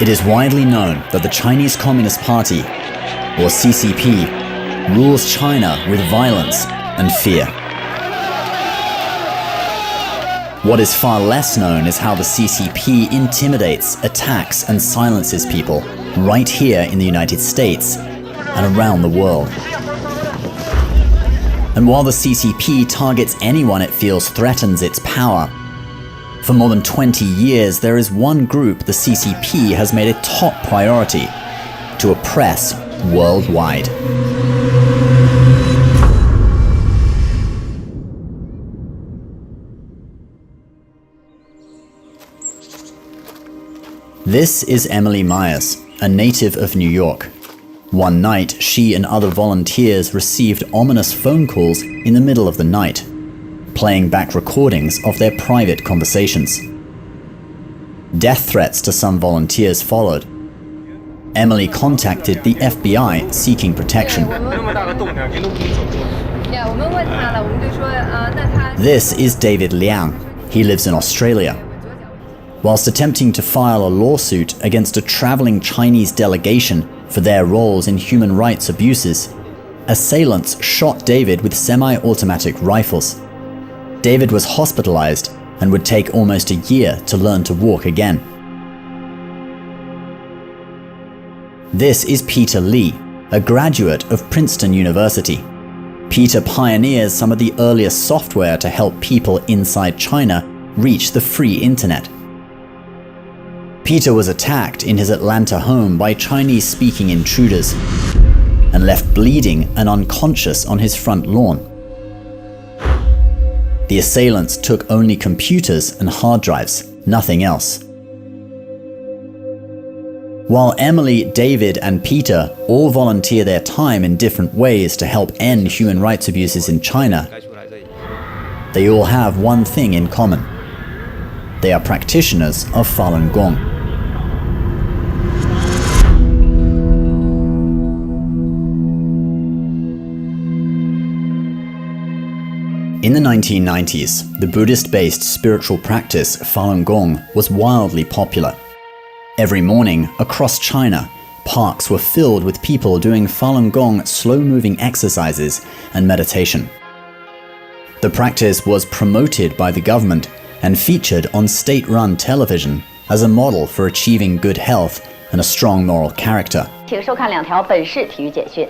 It is widely known that the Chinese Communist Party, or CCP, rules China with violence and fear. What is far less known is how the CCP intimidates, attacks, and silences people right here in the United States and around the world. And while the CCP targets anyone it feels threatens its power, for more than 20 years there is one group the CCP has made a top priority: to oppress worldwide. This is Emily Myers, a native of New York. One night, she and other volunteers received ominous phone calls in the middle of the night, playing back recordings of their private conversations. Death threats to some volunteers followed. Emily contacted the FBI seeking protection. This is David Liang. He lives in Australia. Whilst attempting to file a lawsuit against a traveling Chinese delegation for their roles in human rights abuses, assailants shot David with semi-automatic rifles. David was hospitalized and would take almost a year to learn to walk again. This is Peter Lee, a graduate of Princeton University. Peter pioneers some of the earliest software to help people inside China reach the free internet. Peter was attacked in his Atlanta home by Chinese-speaking intruders and left bleeding and unconscious on his front lawn. The assailants took only computers and hard drives, nothing else. While Emily, David, and Peter all volunteer their time in different ways to help end human rights abuses in China, they all have one thing in common. They are practitioners of Falun Gong. In the 1990s, the Buddhist-based spiritual practice Falun Gong was wildly popular. Every morning, across China, parks were filled with people doing Falun Gong slow-moving exercises and meditation. The practice was promoted by the government and featured on state-run television as a model for achieving good health and a strong moral character. 请收看2条本市体育简讯。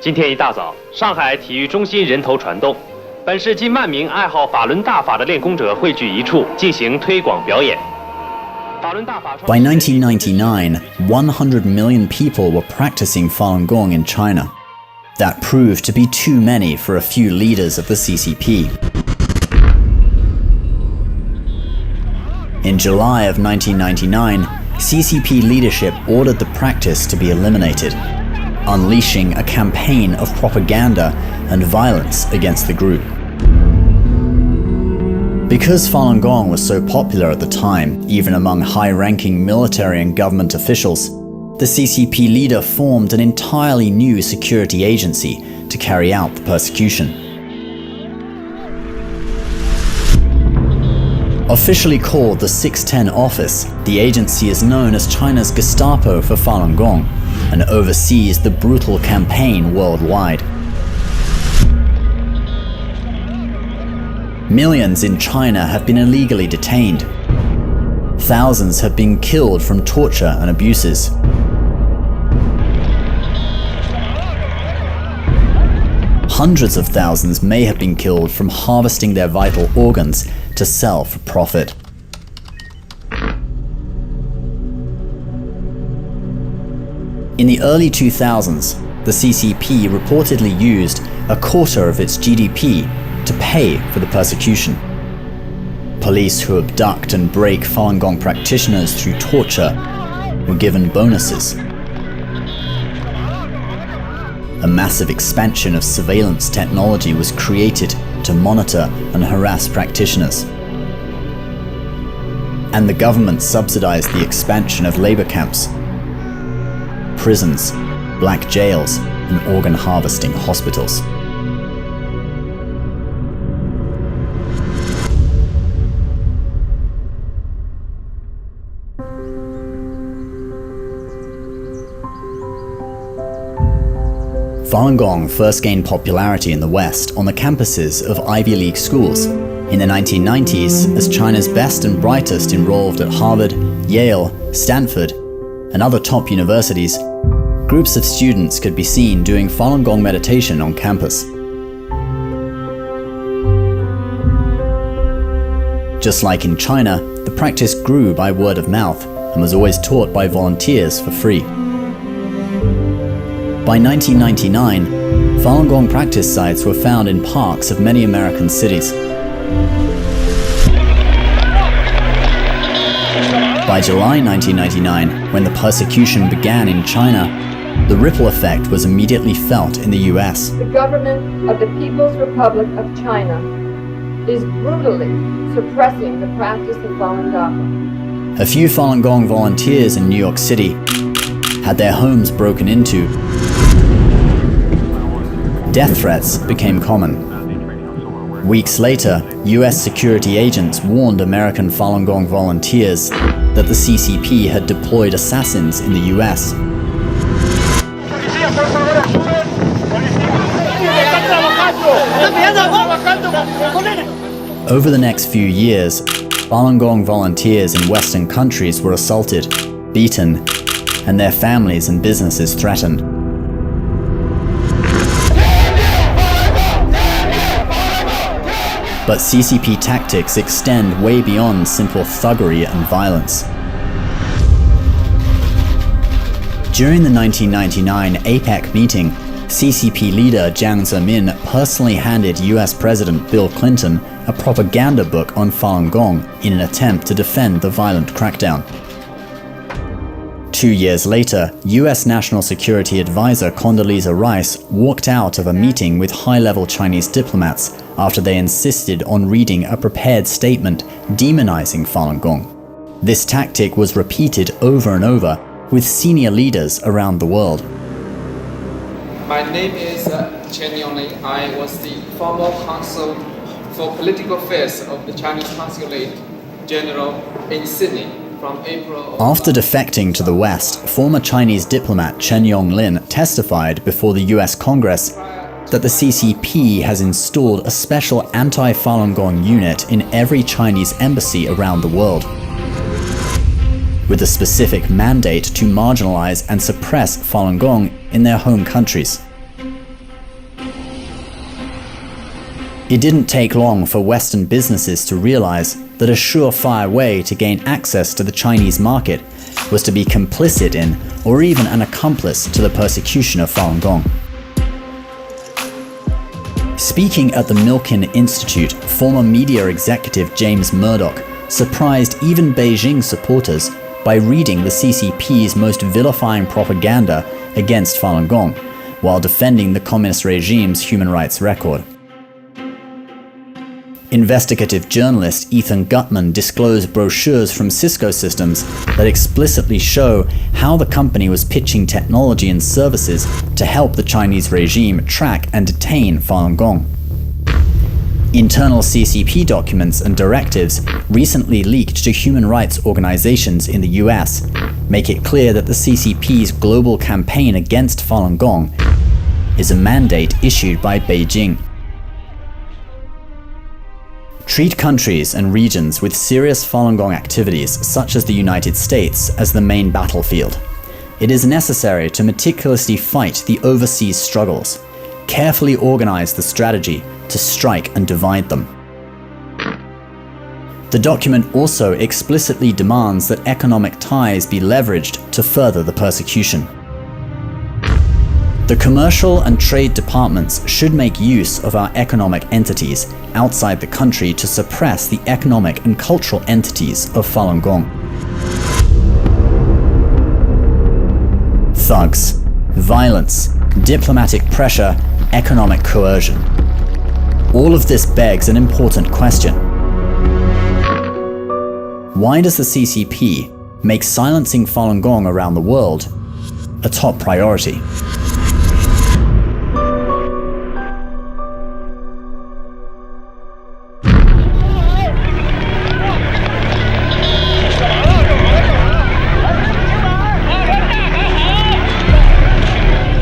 今天一大早，上海体育中心人头攒动。本市近万名爱好法轮大法的练功者汇聚一处，进行推广表演。 By 1999, 100 million people were practicing Falun Gong in China. That proved to be too many for a few leaders of the CCP. In July of 1999, CCP leadership ordered the practice to be eliminated, unleashing a campaign of propaganda and violence against the group. Because Falun Gong was so popular at the time, even among high-ranking military and government officials, the CCP leader formed an entirely new security agency to carry out the persecution. Officially called the 610 Office, the agency is known as China's Gestapo for Falun Gong and oversees the brutal campaign worldwide. Millions in China have been illegally detained. Thousands have been killed from torture and abuses. Hundreds of thousands may have been killed from harvesting their vital organs to sell for profit. In the early 2000s, the CCP reportedly used a quarter of its GDP to pay for the persecution. Police who abduct and break Falun Gong practitioners through torture were given bonuses. A massive expansion of surveillance technology was created to monitor and harass practitioners. And the government subsidized the expansion of labor camps, prisons, black jails, and organ harvesting hospitals. Falun Gong first gained popularity in the West on the campuses of Ivy League schools. In the 1990s, as China's best and brightest enrolled at Harvard, Yale, Stanford, and other top universities, groups of students could be seen doing Falun Gong meditation on campus. Just like in China, the practice grew by word of mouth and was always taught by volunteers for free. By 1999, Falun Gong practice sites were found in parks of many American cities. By July 1999, when the persecution began in China, the ripple effect was immediately felt in the US. The government of the People's Republic of China is brutally suppressing the practice of Falun Dafa. A few Falun Gong volunteers in New York City had their homes broken into. Death threats became common. Weeks later, US security agents warned American Falun Gong volunteers that the CCP had deployed assassins in the US. Over the next few years, Falun Gong volunteers in Western countries were assaulted, beaten, and their families and businesses threatened. But CCP tactics extend way beyond simple thuggery and violence. During the 1999 APEC meeting, CCP leader Jiang Zemin personally handed US President Bill Clinton a propaganda book on Falun Gong in an attempt to defend the violent crackdown. 2 years later, US National Security Advisor Condoleezza Rice walked out of a meeting with high-level Chinese diplomats after they insisted on reading a prepared statement demonizing Falun Gong. This tactic was repeated over and over with senior leaders around the world. My name is Chen Yongli. I was the former consul for political affairs of the Chinese Consulate General in Sydney from April. After defecting to the West, former Chinese diplomat Chen Yonglin testified before the US Congress that the CCP has installed a special anti-Falun Gong unit in every Chinese embassy around the world, with a specific mandate to marginalize and suppress Falun Gong in their home countries. It didn't take long for Western businesses to realize that a surefire way to gain access to the Chinese market was to be complicit in, or even an accomplice to, the persecution of Falun Gong. Speaking at the Milken Institute, former media executive James Murdoch surprised even Beijing supporters by reading the CCP's most vilifying propaganda against Falun Gong, while defending the communist regime's human rights record. Investigative journalist Ethan Gutman disclosed brochures from Cisco Systems that explicitly show how the company was pitching technology and services to help the Chinese regime track and detain Falun Gong. Internal CCP documents and directives recently leaked to human rights organizations in the US make it clear that the CCP's global campaign against Falun Gong is a mandate issued by Beijing. Treat countries and regions with serious Falun Gong activities, such as the United States, as the main battlefield. It is necessary to meticulously fight the overseas struggles, carefully organize the strategy to strike and divide them. The document also explicitly demands that economic ties be leveraged to further the persecution. The commercial and trade departments should make use of our economic entities outside the country to suppress the economic and cultural entities of Falun Gong. Thugs, violence, diplomatic pressure, economic coercion. All of this begs an important question. Why does the CCP make silencing Falun Gong around the world a top priority?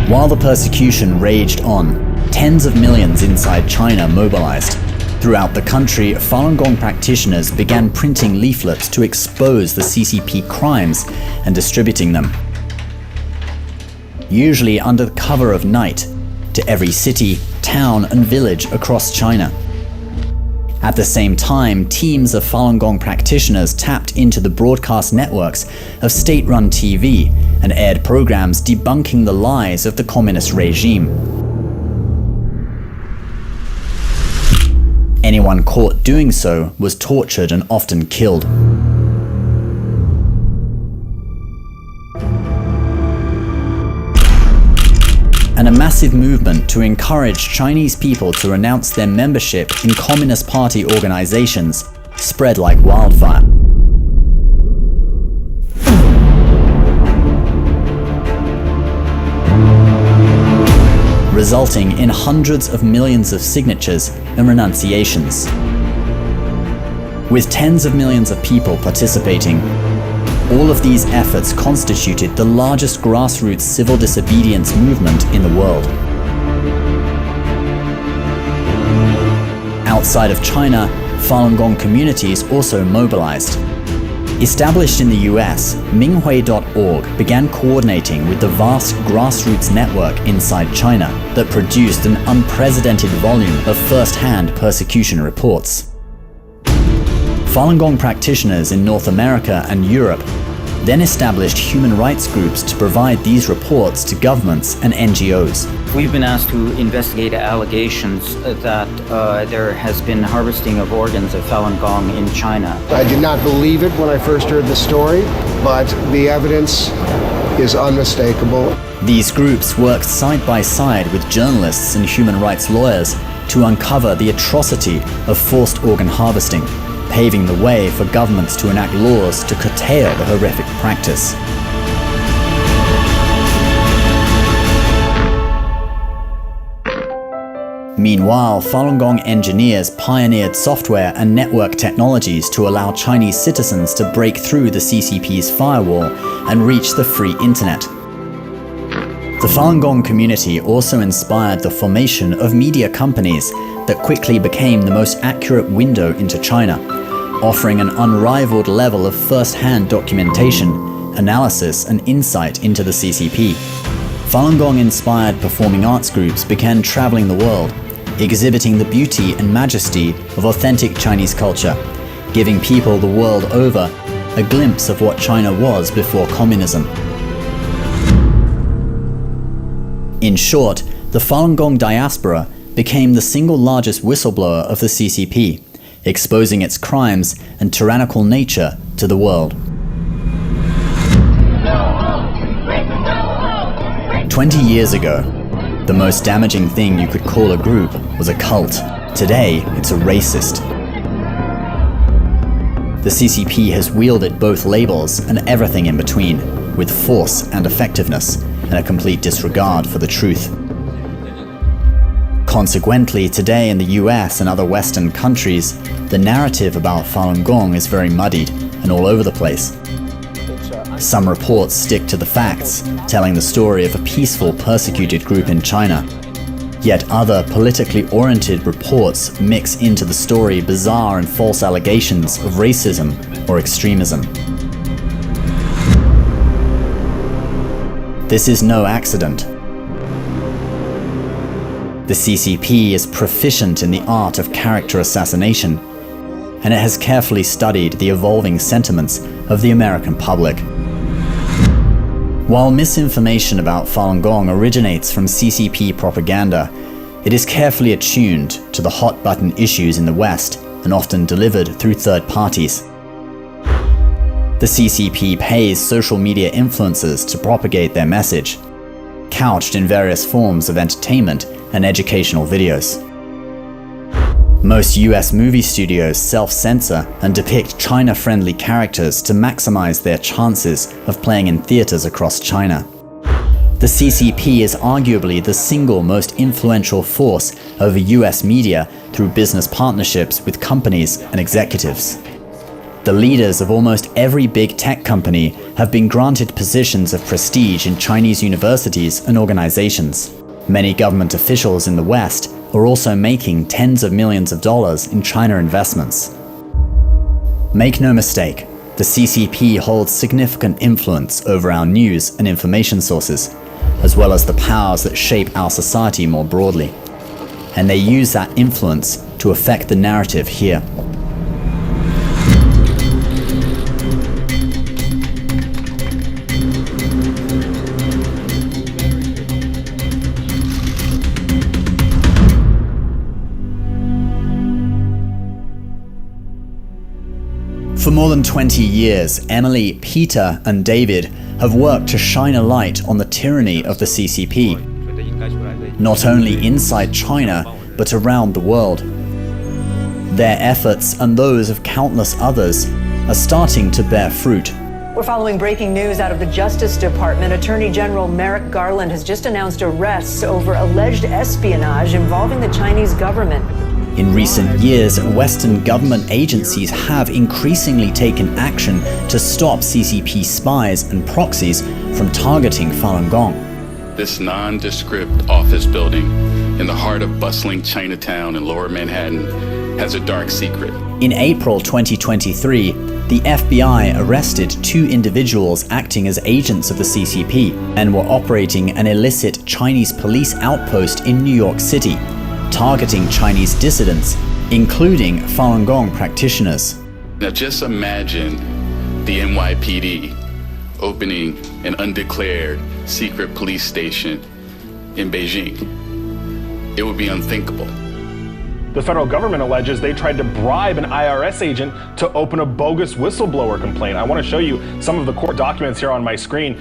While the persecution raged on, tens of millions inside China mobilized. Throughout the country, Falun Gong practitioners began printing leaflets to expose the CCP crimes and distributing them, usually under the cover of night, to every city, town, and village across China. At the same time, teams of Falun Gong practitioners tapped into the broadcast networks of state-run TV and aired programs debunking the lies of the communist regime. Anyone caught doing so was tortured and often killed. And a massive movement to encourage Chinese people to renounce their membership in Communist Party organizations spread like wildfire. Resulting in hundreds of millions of signatures and renunciations. With tens of millions of people participating, all of these efforts constituted the largest grassroots civil disobedience movement in the world. Outside of China, Falun Gong communities also mobilized. Established in the US, Minghui.org began coordinating with the vast grassroots network inside China that produced an unprecedented volume of first-hand persecution reports. Falun Gong practitioners in North America and Europe then established human rights groups to provide these reports to governments and NGOs. We've been asked to investigate allegations that there has been harvesting of organs of Falun Gong in China. I did not believe it when I first heard the story, but the evidence is unmistakable. These groups worked side by side with journalists and human rights lawyers to uncover the atrocity of forced organ harvesting, paving the way for governments to enact laws to curtail the horrific practice. Meanwhile, Falun Gong engineers pioneered software and network technologies to allow Chinese citizens to break through the CCP's firewall and reach the free internet. The Falun Gong community also inspired the formation of media companies that quickly became the most accurate window into China, offering an unrivaled level of first-hand documentation, analysis, and insight into the CCP. Falun Gong-inspired performing arts groups began traveling the world, exhibiting the beauty and majesty of authentic Chinese culture, giving people the world over a glimpse of what China was before communism. In short, the Falun Gong diaspora became the single largest whistleblower of the CCP, exposing its crimes and tyrannical nature to the world. 20 years ago, the most damaging thing you could call a group was a cult. Today, it's a racist. The CCP has wielded both labels and everything in between, with force and effectiveness, and a complete disregard for the truth. Consequently, today in the US and other Western countries, the narrative about Falun Gong is very muddied and all over the place. Some reports stick to the facts, telling the story of a peaceful, persecuted group in China. Yet other politically oriented reports mix into the story bizarre and false allegations of racism or extremism. This is no accident. The CCP is proficient in the art of character assassination, and it has carefully studied the evolving sentiments of the American public. While misinformation about Falun Gong originates from CCP propaganda, it is carefully attuned to the hot-button issues in the West and often delivered through third parties. The CCP pays social media influencers to propagate their message, couched in various forms of entertainment and educational videos. Most US movie studios self-censor and depict China-friendly characters to maximize their chances of playing in theaters across China. The CCP is arguably the single most influential force over US media through business partnerships with companies and executives. The leaders of almost every big tech company have been granted positions of prestige in Chinese universities and organizations. Many government officials in the West are also making tens of millions of dollars in China investments. Make no mistake, the CCP holds significant influence over our news and information sources, as well as the powers that shape our society more broadly. And they use that influence to affect the narrative here. For more than 20 years, Emily, Peter, and David have worked to shine a light on the tyranny of the CCP, not only inside China, but around the world. Their efforts and those of countless others are starting to bear fruit. We're following breaking news out of the Justice Department. Attorney General Merrick Garland has just announced arrests over alleged espionage involving the Chinese government. In recent years, Western government agencies have increasingly taken action to stop CCP spies and proxies from targeting Falun Gong. This nondescript office building in the heart of bustling Chinatown in Lower Manhattan has a dark secret. In April 2023, the FBI arrested 2 individuals acting as agents of the CCP and were operating an illicit Chinese police outpost in New York City, targeting Chinese dissidents, including Falun Gong practitioners. Now just imagine the NYPD opening an undeclared secret police station in Beijing. It would be unthinkable. The federal government alleges they tried to bribe an IRS agent to open a bogus whistleblower complaint. I want to show you some of the court documents here on my screen.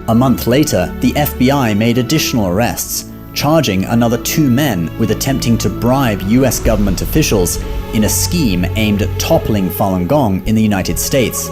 A month later, the FBI made additional arrests, charging another 2 men with attempting to bribe US government officials in a scheme aimed at toppling Falun Gong in the United States.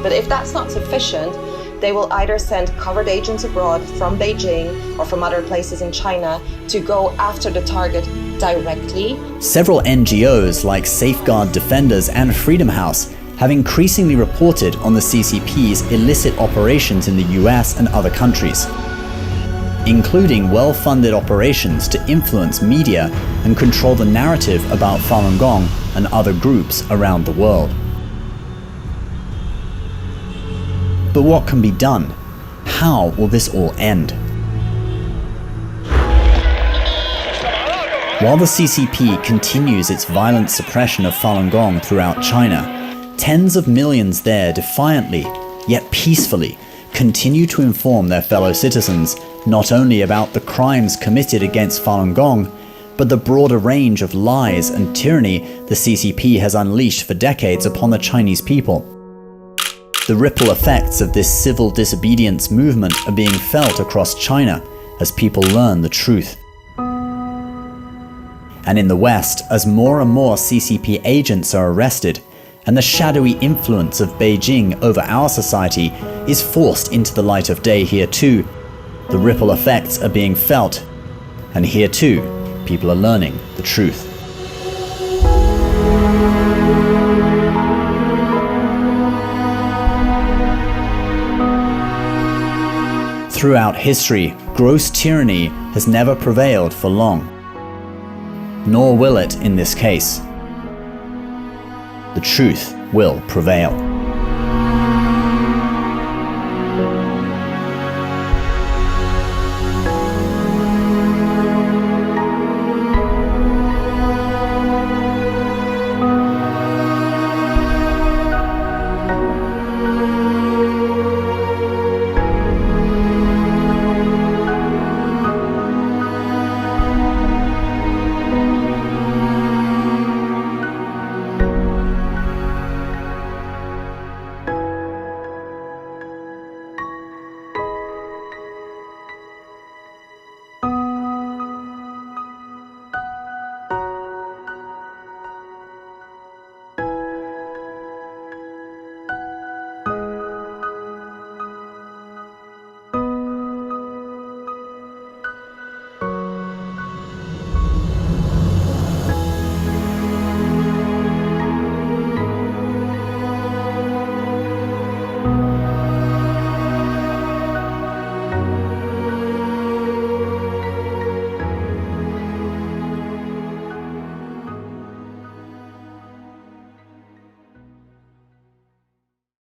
But if that's not sufficient, they will either send covered agents abroad from Beijing or from other places in China to go after the target directly. Several NGOs like Safeguard Defenders and Freedom House have increasingly reported on the CCP's illicit operations in the US and other countries, including well-funded operations to influence media and control the narrative about Falun Gong and other groups around the world. But what can be done? How will this all end? While the CCP continues its violent suppression of Falun Gong throughout China, tens of millions there defiantly, yet peacefully, continue to inform their fellow citizens not only about the crimes committed against Falun Gong, but the broader range of lies and tyranny the CCP has unleashed for decades upon the Chinese people. The ripple effects of this civil disobedience movement are being felt across China as people learn the truth. And in the West, as more and more CCP agents are arrested, and the shadowy influence of Beijing over our society is forced into the light of day here too, the ripple effects are being felt, and here too, people are learning the truth. Throughout history, gross tyranny has never prevailed for long, nor will it in this case. The truth will prevail.